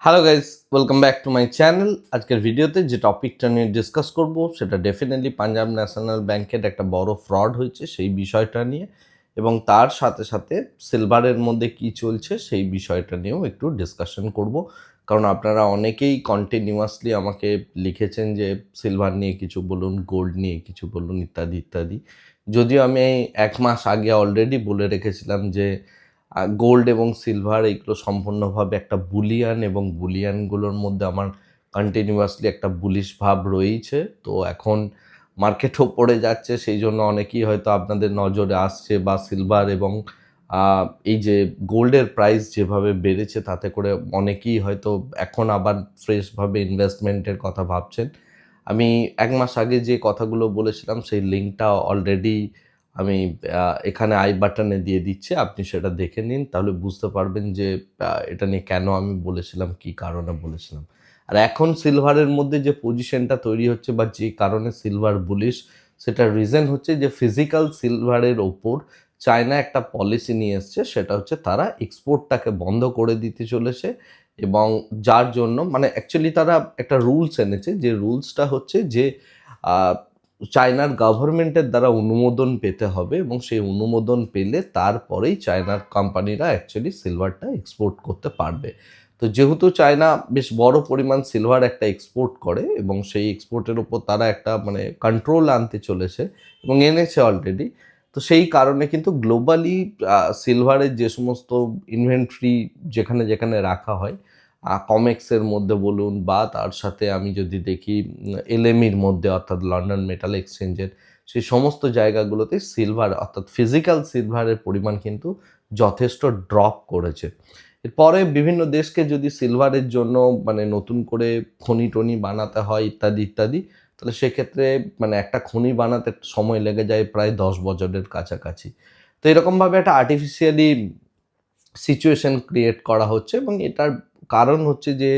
Hello guys, welcome back to my channel. আজকের ভিডিওতে যে টপিকটা নিয়ে ডিসকাস করব সেটা ডেফিনেটলি পাঞ্জাব ন্যাশনাল ব্যাংকের একটা বড় ফ্রড হয়েছে সেই বিষয়টা নিয়ে, এবং তার সাথে সাথে সিলভারের মধ্যে কি চলছে সেই বিষয়টা নিয়েও একটু ডিসকাশন করব। কারণ আপনারা অনেকেই কন্টিনিউয়াসলি আমাকে লিখেছেন যে সিলভার নিয়ে কিছু বলুন, গোল্ড নিয়ে কিছু বলুন, ইত্যাদি ইত্যাদি। যদিও আমি 1 মাস আগে অলরেডি বলে রেখেছিলাম যে গোল্ড এবং সিলভার এইগুলো সম্পূর্ণভাবে একটা বুলিয়ান, এবং বুলিয়ানগুলোর মধ্যে আমার কন্টিনিউয়াসলি একটা বুলিশ ভাব রয়েছে। তো এখন মার্কেটও পড়ে যাচ্ছে, সেই জন্য অনেকেই হয়তো আপনাদের নজরে আসছে, বা সিলভার এবং এই যে গোল্ডের প্রাইস যেভাবে বেড়েছে তাতে করে অনেকেই হয়তো এখন আবার ফ্রেশভাবে ইনভেস্টমেন্টের কথা ভাবছেন। আমি 1 মাস আগে যে কথাগুলো বলেছিলাম সেই লিঙ্কটা অলরেডি আমি এখানে আই বাটনে দিয়ে দিচ্ছি, আপনি সেটা দেখে নিন, তাহলে বুঝতে পারবেন যে এটা নিয়ে কেন আমি বলেছিলাম, কী কারণে বলেছিলাম। আর এখন সিলভারের মধ্যে যে পজিশনটা তৈরি হচ্ছে বা যে কারণে সিলভার বুলিশ, সেটার রিজন হচ্ছে যে ফিজিক্যাল সিলভারের ওপর চায়না একটা পলিসি নিয়ে এসছে, সেটা হচ্ছে তারা এক্সপোর্টটাকে বন্ধ করে দিতে চলেছে। এবং যার জন্য মানে অ্যাকচুয়ালি তারা একটা রুলস এনেছে, যে রুলসটা হচ্ছে যে চায়নার গভর্নমেন্টের দ্বারা অনুমোদন পেতে হবে, এবং সেই অনুমোদন পেলে তারপরেই চায়নার কোম্পানিরা অ্যাকচুয়ালি সিলভারটা এক্সপোর্ট করতে পারবে। তো যেহেতু চায়না বেশ বড় পরিমাণ সিলভার একটা এক্সপোর্ট করে, এবং সেই এক্সপোর্টের উপর তারা একটা মানে কন্ট্রোল আনতে চলেছে এবং এনেছে অলরেডি। তো সেই কারণে কিন্তু গ্লোবালি সিলভারের যে সমস্ত ইনভেন্টরি যেখানে যেখানে রাখা হয়, কমেক্সের মধ্যে বলুন, বা তার সাথে আমি যদি দেখি এলএমির মধ্যে অর্থাৎ লন্ডন মেটাল এক্সচেঞ্জের সেই সমস্ত জায়গাগুলোতে সিলভার অর্থাৎ ফিজিক্যাল সিলভারের পরিমাণ কিন্তু যথেষ্ট ড্রপ করেছে। এরপরে বিভিন্ন দেশকে যদি সিলভারের জন্য মানে নতুন করে খনি টনি বানাতে হয় ইত্যাদি ইত্যাদি, তাহলে সেক্ষেত্রে মানে একটা খনি বানাতে সময় লেগে যায় প্রায় 10 বছরের কাছাকাছি। তো এরকমভাবে একটা আর্টিফিশিয়ালি সিচুয়েশন ক্রিয়েট করা হচ্ছে, এবং এটার কারণ হচ্ছে যে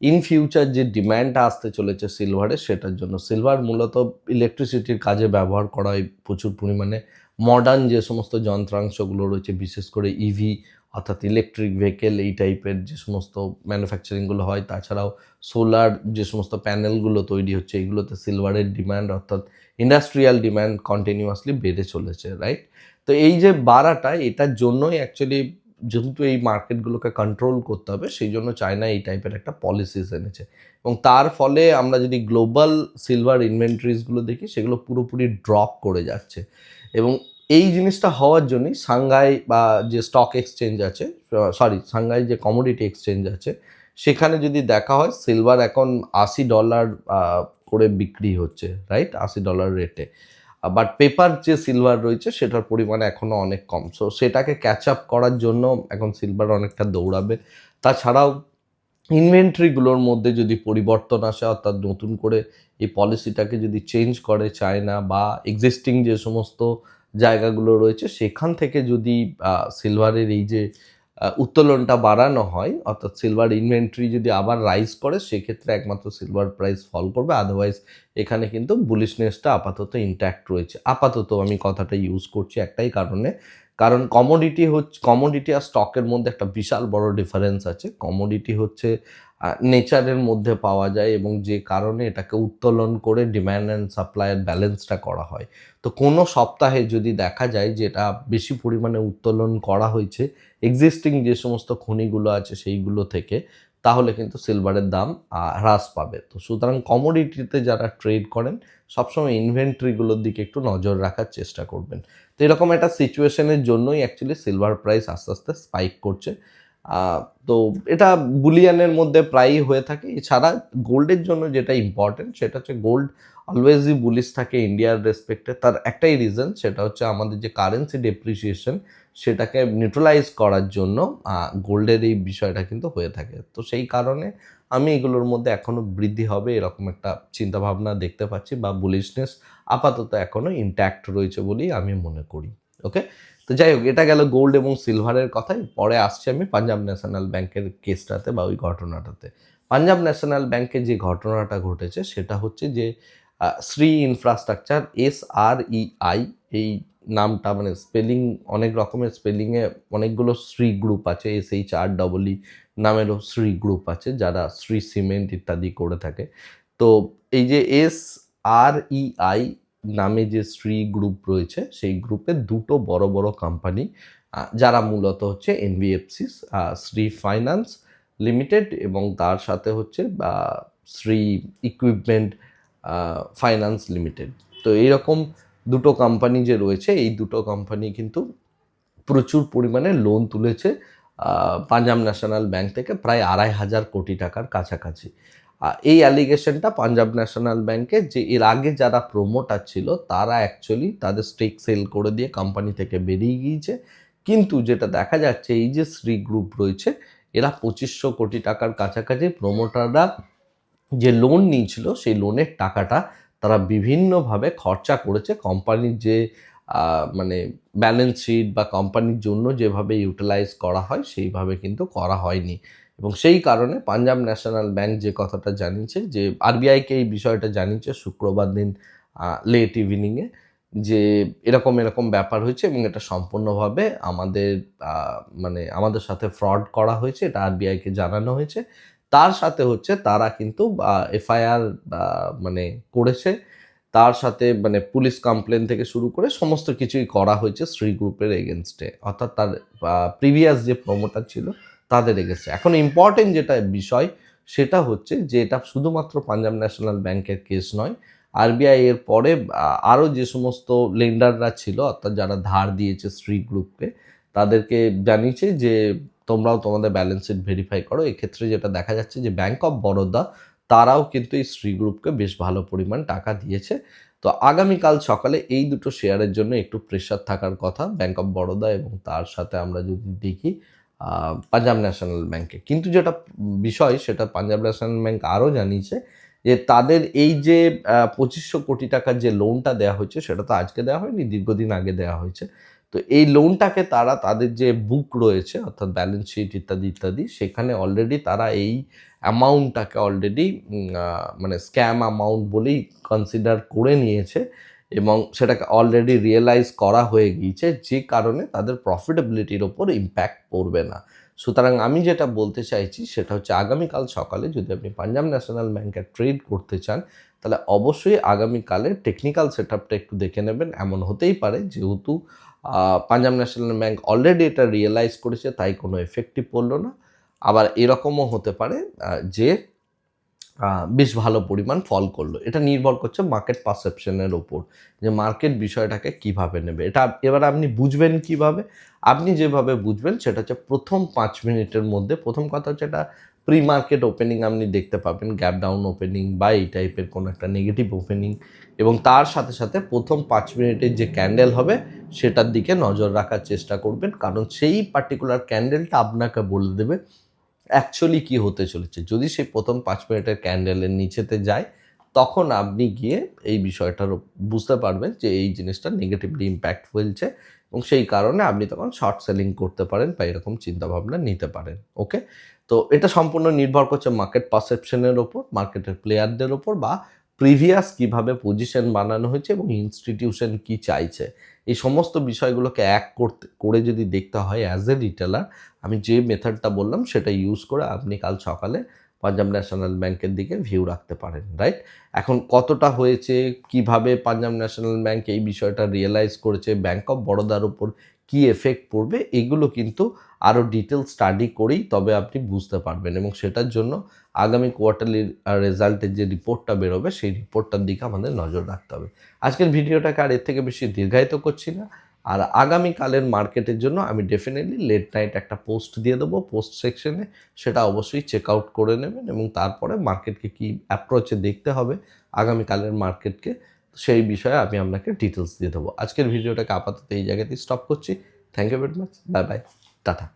ইন ফিউচার যে ডিম্যান্ডটা আসতে চলেছে সিলভারের, সেটার জন্য সিলভার মূলত ইলেকট্রিসিটির কাজে ব্যবহার করা হয় প্রচুর পরিমাণে। মডার্ন যে সমস্ত যন্ত্রাংশগুলো রয়েছে, বিশেষ করে ইভি অর্থাৎ ইলেকট্রিক ভেহিকেল, এই টাইপের যে সমস্ত ম্যানুফ্যাকচারিংগুলো হয়, তাছাড়াও সোলার যে সমস্ত প্যানেলগুলো তৈরি হচ্ছে, এগুলোতে সিলভারের ডিম্যান্ড অর্থাৎ ইন্ডাস্ট্রিয়াল ডিম্যান্ড কন্টিনিউয়াসলি বেড়ে চলেছে, রাইট? তো এই যে বাড়াটা, এটার জন্যই অ্যাকচুয়ালি যেহেতু এই মার্কেটগুলোকে কন্ট্রোল করতে হবে, সেই জন্য চায়না এই টাইপের একটা পলিসিস এনেছে। এবং তার ফলে আমরা যদি গ্লোবাল সিলভার ইনভেন্টরিজগুলো দেখি, সেগুলো পুরোপুরি ড্রপ করে যাচ্ছে। এবং এই জিনিসটা হওয়ার জন্যই সাংঘাই বা যে স্টক এক্সচেঞ্জ আছে, সাংঘাই যে কমোডিটি এক্সচেঞ্জ আছে, সেখানে যদি দেখা হয় সিলভার এখন $80 করে বিক্রি হচ্ছে, রাইট? $80 রেটে। বাট পেপার যে সিলভার রয়েছে সেটার পরিমাণ এখনও অনেক কম। সো সেটাকে ক্যাচ আপ করার জন্য এখন সিলভার অনেকটা দৌড়াবে। তাছাড়াও ইনভেন্টরিগুলোর মধ্যে যদি পরিবর্তন আসে, অর্থাৎ নতুন করে এই পলিসিটাকে যদি চেঞ্জ করে চায়না, বা এক্সিস্টিং যে সমস্ত জায়গাগুলো রয়েছে সেখান থেকে যদি সিলভারের এই যে উত্তোলনটা বাড়ানো হয়, অর্থাৎ সিলভার ইনভেন্টরি যদি আবার রাইজ করে, সেক্ষেত্রে একমাত্র সিলভার প্রাইস ফল করবে। আদারওয়াইজ এখানে কিন্তু বুলিশনেসটা আপাতত ইনট্যাক্ট রয়েছে। আপাতত আমি কথাটা ইউজ করছি একটাই কারণে, কারণ কমোডিটি আর স্টকের মধ্যে একটা বিশাল বড় ডিফারেন্স আছে। কমোডিটি হচ্ছে নেচারের মধ্যে পাওয়া যায়, এবং যে কারণে এটাকে উত্তোলন করে ডিম্যান্ড অ্যান্ড সাপ্লাইয়ের ব্যালেন্সটা করা হয়। তো কোনো সপ্তাহে যদি দেখা যায় যে এটা বেশি পরিমাণে উত্তোলন করা হয়েছে এক্সিস্টিং যে সমস্ত খনিগুলো আছে সেইগুলো থেকে, তাহলে কিন্তু সিলভারের দাম হ্রাস পাবে। তো সুতরাং কমোডিটিতে যারা ট্রেড করেন, সবসময় ইনভেন্টরিগুলোর দিকে একটু নজর রাখার চেষ্টা করবেন। তো এরকম একটা সিচুয়েশনের জন্যই অ্যাকচুয়ালি সিলভার প্রাইস আস্তে আস্তে স্পাইক করছে। তো এটা বুলিয়ানের মধ্যে প্রায়ই হয়ে থাকে। এছাড়া গোল্ডের জন্য যেটা ইম্পর্টেন্ট, সেটা হচ্ছে গোল্ড অলওয়েজই বুলিশ থাকে ইন্ডিয়ার রেসপেক্টে। তার একটাই রিজন, সেটা হচ্ছে আমাদের যে কারেন্সি ডেপ্রিসিয়েশন, সেটাকে নিউট্রালাইজ করার জন্য গোল্ডের এই বিষয়টা কিন্তু হয়ে থাকে। তো সেই কারণে আমি এগুলোর মধ্যে এখনও বৃদ্ধি হবে এরকম একটা চিন্তাভাবনা দেখতে পাচ্ছি, বা বুলিশনেস আপাতত এখনও ইনট্যাক্ট রয়েছে বলেই আমি মনে করি। ওকে? তো যাই হোক, এটা গেল গোল্ড এবং সিলভারের কথাই। পরে আসছি আমি পাঞ্জাব ন্যাশনাল ব্যাংকের কেসটাতে বা ওই ঘটনাটাতে। পাঞ্জাব ন্যাশনাল ব্যাংকে যে ঘটনাটা ঘটেছে সেটা হচ্ছে যে শ্রী ইনফ্রাস্ট্রাকচার, SREI, এই নামটা মানে স্পেলিং অনেক রকমের, স্পেলিংয়ে অনেকগুলো শ্রী গ্রুপ আছে, SHREE নামেরও শ্রী গ্রুপ আছে যারা শ্রী সিমেন্ট ইত্যাদি করে থাকে। তো এই যে SREI নামে যে শ্রী গ্রুপ রয়েছে সেই গ্রুপে দুটো বড় বড় কোম্পানি যারা মূলত হচ্ছে NBFCs, শ্রী ফাইন্যান্স লিমিটেড এবং তার সাথে হচ্ছে শ্রী ইকুইপমেন্ট ফাইন্যান্স লিমিটেড। তো এইরকম দুটো কোম্পানি যে রয়েছে এই দুটো কোম্পানি কিন্তু প্রচুর পরিমাণে লোন তুলেছে পাঞ্জাব ন্যাশনাল ব্যাংক থেকে, প্রায় 2,500 কোটি টাকার কাছাকাছি। এই অ্যালিগেশনটা পাঞ্জাব ন্যাশনাল ব্যাংকে যে এর আগে যারা প্রোমোটার ছিল তারা অ্যাকচুয়ালি তাদের স্টেক সেল করে দিয়ে কোম্পানি থেকে বেরিয়ে গিয়েছে। কিন্তু যেটা দেখা যাচ্ছে এই যে শ্রী গ্রুপ রয়েছে এরা 2,500 কোটি টাকার কাছাকাছি প্রোমোটাররা যে লোন নিয়েছিল সেই লোনের টাকাটা তারা বিভিন্নভাবে খরচা করেছে। কোম্পানির যে মানে ব্যালেন্স শিট বা কোম্পানির জন্য যেভাবে ইউটিলাইজ করা হয় সেইভাবে কিন্তু করা হয়নি, এবং সেই কারণে পাঞ্জাব ন্যাশনাল ব্যাংক যে কথাটা জানিয়েছে, যে আরবিআইকে এই বিষয়টা জানিয়েছে শুক্রবার দিন লেট ইভিনিংয়ে, যে এরকম এরকম ব্যাপার হয়েছে এবং এটা সম্পূর্ণভাবে মানে আমাদের সাথে ফ্রড করা হয়েছে, এটা আরবিআইকে জানানো হয়েছে। তার সাথে হচ্ছে তারা কিন্তু FIR মানে করেছে, তার সাথে মানে পুলিশ কমপ্লেন থেকে শুরু করে সমস্ত কিছুই করা হয়েছে শ্রী গ্রুপের এগেনস্টে, অর্থাৎ তার প্রিভিয়াস যে প্রমোটার ছিল তাদের এগেনস্টে। এখন ইম্পর্টেন্ট যেটা বিষয় সেটা হচ্ছে যে এটা শুধুমাত্র পাঞ্জাব ন্যাশনাল ব্যাংকের কেস নয়, আরবিআই এর পরে আরও যে সমস্ত লেন্ডাররা ছিল অর্থাৎ যারা ধার দিয়েছে শ্রী গ্রুপকে তাদেরকে জানিয়েছে যে তোমরাও তোমাদের ব্যালেন্স শিট ভেরিফাই করো। এক্ষেত্রে যেটা দেখা যাচ্ছে যে ব্যাংক অফ বরোদা তারাও কিন্তু এই শ্রী গ্রুপকে বেশ ভালো পরিমাণ টাকা দিয়েছে। তো আগামীকাল সকালে এই দুটো শেয়ারের জন্য একটু প্রেশার থাকার কথা, ব্যাংক অফ বরোদা এবং তার সাথে আমরা যদি দেখি পাঞ্জাব ন্যাশনাল ব্যাংকে। কিন্তু যেটা বিষয় সেটা পাঞ্জাব ন্যাশনাল ব্যাংক আরও জানিয়েছে যে তাদের এই যে 2,500 কোটি টাকার যে লোনটা দেওয়া হয়েছে সেটা তো আজকে দেওয়া হয়নি, দীর্ঘদিন আগে দেওয়া হয়েছে। তো এই লোনটাকে তারা তাদের যে বুক রয়েছে অর্থাৎ ব্যালেন্স শিট ইত্যাদি ইত্যাদি সেখানে অলরেডি তারা এই অ্যামাউন্টটাকে অলরেডি মানে স্ক্যাম অ্যামাউন্ট বলেই কনসিডার করে নিয়েছে এবং সেটাকে অলরেডি রিয়েলাইজ করা হয়ে গিয়েছে, যে কারণে তাদের প্রফিটেবিলিটির ওপর ইম্প্যাক্ট পড়বে না। সুতরাং আমি যেটা বলতে চাইছি সেটা হচ্ছে আগামীকাল সকালে যদি আপনি পাঞ্জাব ন্যাশনাল ব্যাংকে ট্রেড করতে চান তাহলে অবশ্যই আগামীকালের টেকনিক্যাল সেট আপটা একটু দেখে নেবেন। এমন হতেই পারে যেহেতু পাঞ্জাব ন্যাশনাল ব্যাংক অলরেডি এটা রিয়েলাইজ করেছে তাই কোনো এফেক্টই পড়লো না, আবার এরকমও হতে পারে যে বেশ ভালো পরিমাণ ফল করলো। এটা নির্ভর করছে মার্কেট পারসেপশনের ওপর, যে মার্কেট বিষয়টাকে কিভাবে নেবে। এটা এবার আপনি বুঝবেন কিভাবে? আপনি যেভাবে বুঝবেন সেটা হচ্ছে প্রথম 5 মিনিটের মধ্যে, প্রথম কথা হচ্ছে এটা প্রি মার্কেট ওপেনিং আপনি দেখতে পাবেন, গ্যাপ ডাউন ওপেনিং বা এই টাইপের কোনো একটা নেগেটিভ ওপেনিং, এবং তার সাথে সাথে প্রথম 5 মিনিটের যে ক্যান্ডেল হবে সেটার দিকে নজর রাখার চেষ্টা করবেন, কারণ সেই পার্টিকুলার ক্যান্ডেলটা আপনাকে বলে দেবে অ্যাকচুয়ালি কী হতে চলেছে। যদি সেই প্রথম 5 মিনিটের ক্যান্ডেলের নিচেতে যায় তখন আপনি গিয়ে এই বিষয়টার বুঝতে পারবেন যে এই জিনিসটা নেগেটিভলি ইম্প্যাক্ট ফেলছে এবং সেই কারণে আপনি তখন শর্ট সেলিং করতে পারেন বা এরকম চিন্তাভাবনা নিতে পারেন। ওকে, তো এটা সম্পূর্ণ নির্ভর করছে মার্কেট পারসেপশনের ওপর, মার্কেটের প্লেয়ারদের ওপর, বা প্রিভিয়াস কীভাবে পজিশন বানানো হয়েছে এবং ইনস্টিটিউশন কী চাইছে। এই সমস্ত বিষয়গুলোকে করে যদি দেখতে হয় অ্যাজ এ রিটেলার, আমি যে মেথডটা বললাম সেটা ইউজ করে আপনি কাল সকালে পাঞ্জাব ন্যাশনাল ব্যাংকের দিকে ভিউ রাখতে পারেন, রাইট? এখন কতটা হয়েছে, কিভাবে পাঞ্জাব ন্যাশনাল ব্যাংক এই বিষয়টা রিয়েলাইজ করেছে, ব্যাংক অফ বরোদার উপর কী এফেক্ট পড়বে, এগুলো কিন্তু আরও ডিটেল স্টাডি করেই তবে আপনি বুঝতে পারবেন, এবং সেটার জন্য আগামী কোয়ার্টারলি রেজাল্টের যে রিপোর্টটা বেরোবে সেই রিপোর্টটার দিকে আমাদের নজর রাখতে হবে। আজকের ভিডিওটাকে আর এর থেকে বেশি দীর্ঘায়িত করছি না, আর আগামীকালের মার্কেটের জন্য আমি ডেফিনেটলি লেট নাইট একটা পোস্ট দিয়ে দেবো পোস্ট সেকশনে, সেটা অবশ্যই চেক আউট করে নেবেন এবং তারপরে মার্কেটকে কী অ্যাপ্রোচে দেখতে হবে আগামীকালের মার্কেটকে সেই বিষয়ে আমি আপনাকে ডিটেলস দিয়ে দেবো। আজকের ভিডিওটাকে আপাতত এই জায়গাতেই স্টপ করছি। Thank you very much, bye bye, tata.